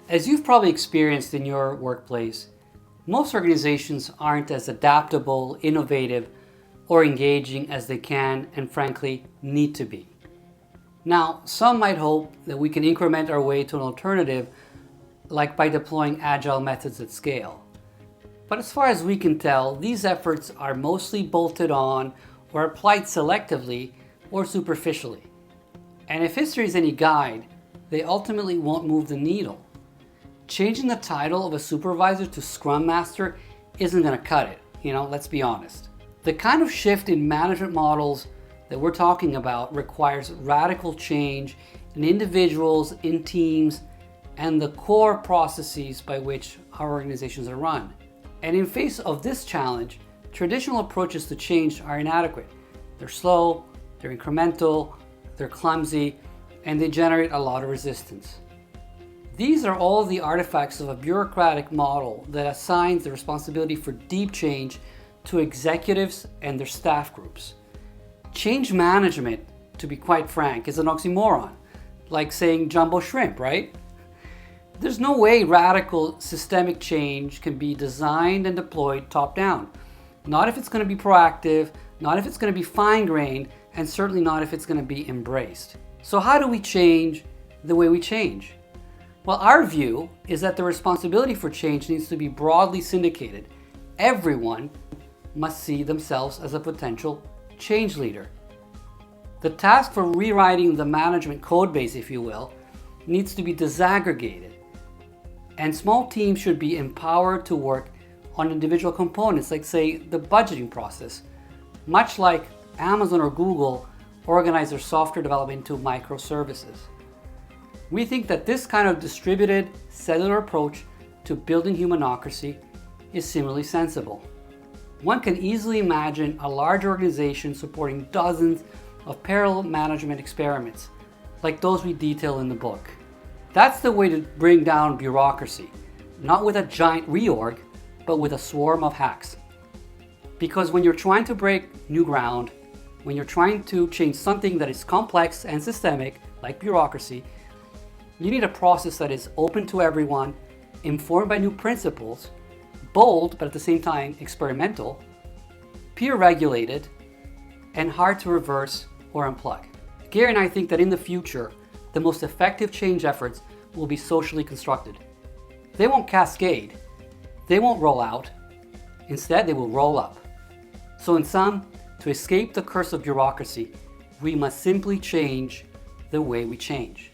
As you've probably experienced in your workplace, most organizations aren't as adaptable, innovative, or engaging as they can and frankly need to be. Now, some might hope that we can increment our way to an alternative, like by deploying agile methods at scale. But as far as we can tell, these efforts are mostly bolted on or applied selectively or superficially. And if history is any guide, they ultimately won't move the needle. Changing the title of a supervisor to Scrum Master isn't going to cut it, let's be honest. The kind of shift in management models that we're talking about requires radical change in individuals, in teams, and the core processes by which our organizations are run. And in face of this challenge, traditional approaches to change are inadequate. They're slow, they're incremental, they're clumsy, and they generate a lot of resistance. These are all the artifacts of a bureaucratic model that assigns the responsibility for deep change to executives and their staff groups. Change management, to be quite frank, is an oxymoron, like saying jumbo shrimp, right? There's no way radical systemic change can be designed and deployed top-down. Not if it's going to be proactive, not if it's going to be fine-grained, and certainly not if it's going to be embraced. So how do we change the way we change? Well, our view is that the responsibility for change needs to be broadly syndicated. Everyone must see themselves as a potential change leader. The task for rewriting the management code base, if you will, needs to be disaggregated. And small teams should be empowered to work on individual components, like, say, the budgeting process, much like Amazon or Google organize their software development into microservices. We think that this kind of distributed cellular approach to building humanocracy is similarly sensible. One can easily imagine a large organization supporting dozens of parallel management experiments, like those we detail in the book. That's the way to bring down bureaucracy, not with a giant reorg, but with a swarm of hacks. Because when you're trying to break new ground, when you're trying to change something that is complex and systemic, like bureaucracy, you need a process that is open to everyone, informed by new principles, bold but at the same time experimental, peer-regulated, and hard to reverse or unplug. Gary and I think that in the future, the most effective change efforts will be socially constructed. They won't cascade, they won't roll out, instead they will roll up. So in sum, to escape the curse of bureaucracy, we must simply change the way we change.